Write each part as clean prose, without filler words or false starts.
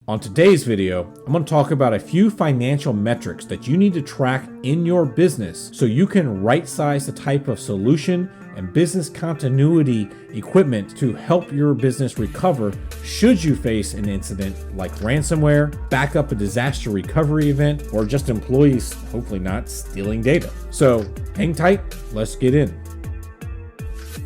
On today's video, I'm going to talk about a few financial metrics that you need to track in your business so you can right-size the type of solution and business continuity equipment to help your business recover should you face an incident like ransomware, backup, a disaster recovery event, or just employees, hopefully not, stealing data. So hang tight, let's get in.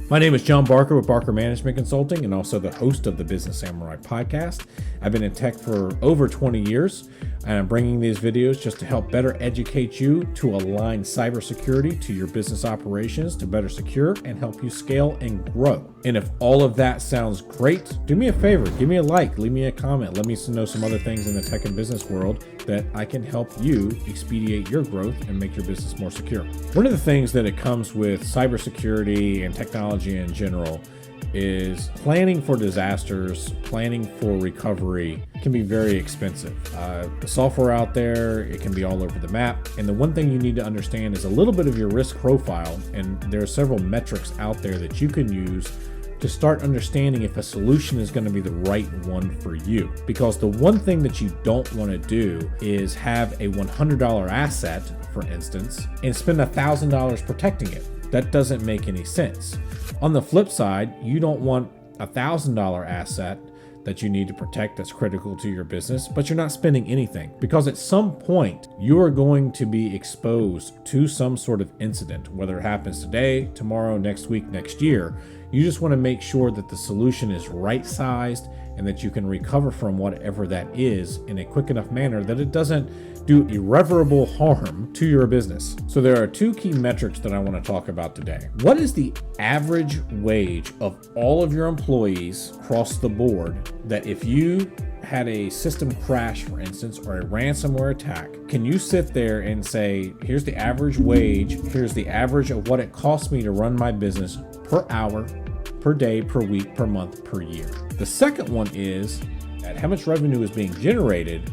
My name is John Barker with Barker Management Consulting and also the host of the Business Samurai podcast. I've been in tech for over 20 years, and I'm bringing these videos just to help better educate you to align cybersecurity to your business operations to better secure and help you scale and grow. And if all of that sounds great, do me a favor, give me a like, leave me a comment, let me know some other things in the tech and business world that I can help you expedite your growth and make your business more secure. One of the things that it comes with cybersecurity and technology in general is planning for disasters, planning for recovery can be very expensive. The software out there, it can be all over the map. And the one thing you need to understand is a little bit of your risk profile. And there are several metrics out there that you can use to start understanding if a solution is going to be the right one for you. Because the one thing that you don't want to do is have a $100 asset, for instance, and spend $1,000 protecting it. That doesn't make any sense. On the flip side, you don't want a $1,000 asset that you need to protect that's critical to your business, but you're not spending anything, because at some point you are going to be exposed to some sort of incident, whether it happens today, tomorrow, next week, next year. You just want to make sure that the solution is right-sized and that you can recover from whatever that is in a quick enough manner that it doesn't do irreparable harm to your business. So there are two key metrics that I want to talk about today. What is the average wage of all of your employees across the board that if you had a system crash, for instance, or a ransomware attack, can you sit there and say, here's the average wage, here's the average of what it costs me to run my business per hour, per day, per week, per month, per year? The second one is at how much revenue is being generated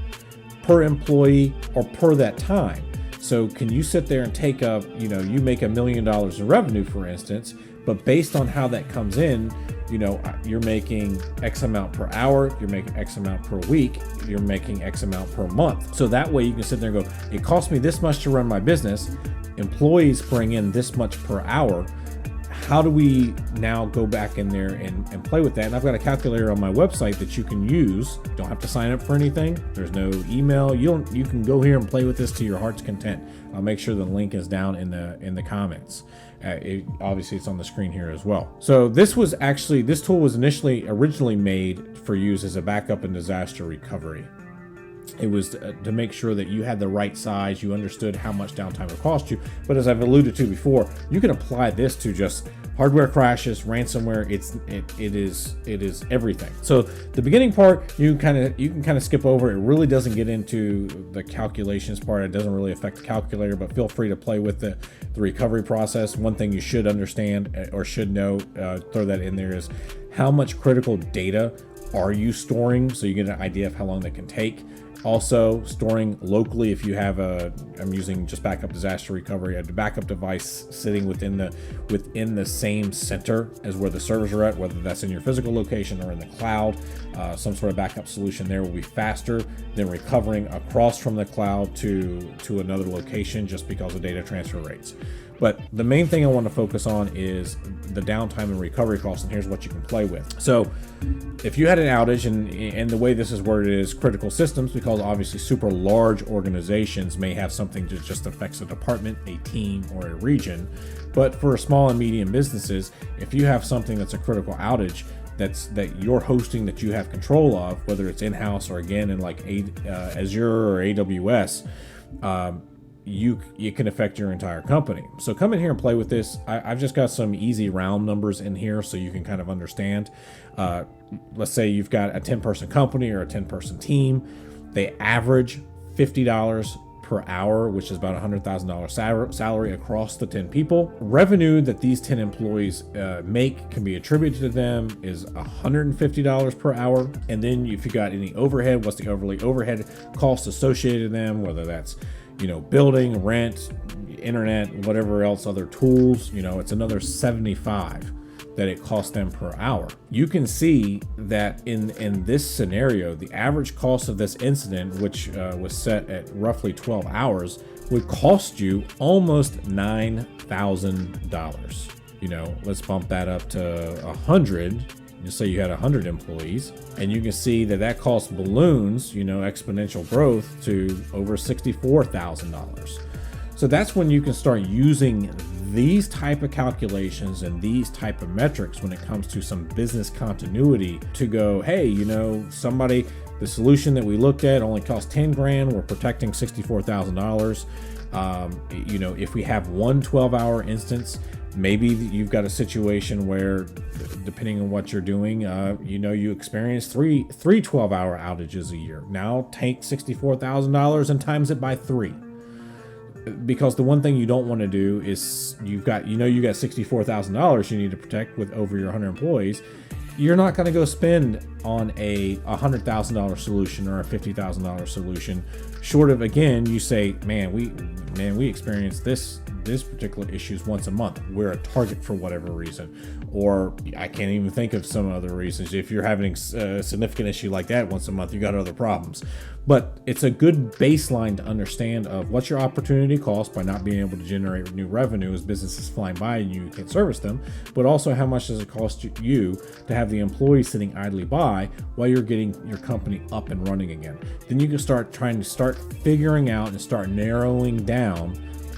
per employee or per that time. So can you sit there and take you make $1 million in revenue, for instance, but based on how that comes in, you're making X amount per hour, you're making X amount per week, you're making X amount per month. So that way you can sit there and go, it costs me this much to run my business, employees bring in this much per hour. How do we now go back in there and play with that? And I've got a calculator on my website that you can use. You don't have to sign up for anything. There's no email. You can go here and play with this to your heart's content. I'll make sure the link is down in the comments. Obviously it's on the screen here as well. So this tool was originally made for use as a backup and disaster recovery. It was to make sure that you had the right size, you understood how much downtime would cost you. But as I've alluded to before, you can apply this to just hardware crashes, ransomware. It is everything. So the beginning part, you can kind of skip over. It really doesn't get into the calculations part. It doesn't really affect the calculator, but feel free to play with the recovery process. One thing you should understand or should know, throw that in there, is how much critical data are you storing, so you get an idea of how long that can take. Also, storing locally. If you have I'm using just backup disaster recovery, a backup device sitting within the same center as where the servers are at, whether that's in your physical location or in the cloud. Some sort of backup solution there will be faster than recovering across from the cloud to another location, just because of data transfer rates. But the main thing I want to focus on is the downtime and recovery costs, and here's what you can play with. So if you had an outage, and the way this is worded is critical systems, because obviously super large organizations may have something that just affects a department, a team, or a region. But for small and medium businesses, if you have something that's a critical outage that you're hosting, that you have control of, whether it's in-house or again in like Azure or AWS, you can affect your entire company. So come in here and play with this. I've just got some easy round numbers in here so you can kind of understand. Let's say you've got a 10-person company or a 10-person team. They average $50 per hour, which is about $100,000 salary across the 10 people. Revenue that these 10 employees make can be attributed to them is $150 per hour. And then if you got any overhead, what's the overhead cost associated to them, whether that's building, rent, internet, whatever else, other tools, it's another $75. that it costs them per hour. You can see that in this scenario, the average cost of this incident, which was set at roughly 12 hours, would cost you almost $9,000. Let's bump that up to 100. Just say you had 100 employees, and you can see that cost balloons, exponential growth to over $64,000. So that's when you can start using these type of calculations and these type of metrics when it comes to some business continuity to go, hey, the solution that we looked at only cost 10 grand. We're protecting $64,000. If we have one 12-hour instance, maybe you've got a situation where, depending on what you're doing, you experience three 12-hour outages a year. Now take $64,000 and times it by 3. Because the one thing you don't want to do is you got $64,000 you need to protect with over your 100 employees. You're not going to go spend on a $100,000 solution or a $50,000 solution. Short of, again, you say, we experience this particular issues once a month. We're a target for whatever reason, or I can't even think of some other reasons. If you're having a significant issue like that once a month, you got other problems. But it's a good baseline to understand of what's your opportunity cost by not being able to generate new revenue as businesses flying by and you can't service them, but also how much does it cost you to have the employees sitting idly by while you're getting your company up and running again. Then you can start figuring out and start narrowing down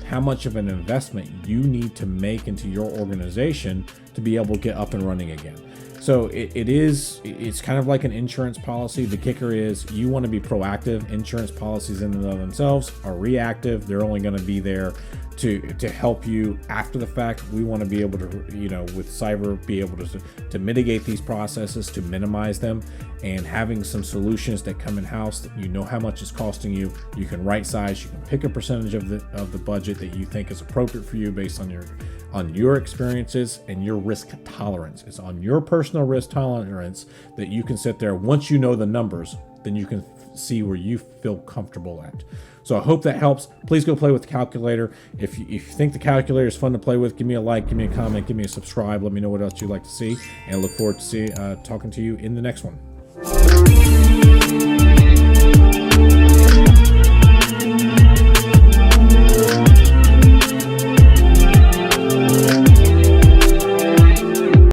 how much of an investment you need to make into your organization to be able to get up and running again. So it's kind of like an insurance policy. The kicker is you want to be proactive. Insurance policies in and of themselves are reactive. They're only going to be there to help you after the fact. We want to be able to, with cyber, be able to mitigate these processes, to minimize them, and having some solutions that come in house that how much it's costing you. You can right size. You can pick a percentage of the budget that you think is appropriate for you based on your experiences and your risk tolerance. It's on your personal risk tolerance that you can sit there. Once you know the numbers, then you can see where you feel comfortable at. So I hope that helps. Please go play with the calculator. If you think the calculator is fun to play with, give me a like, give me a comment, give me a subscribe. Let me know what else you'd like to see, and I look forward to talking to you in the next one.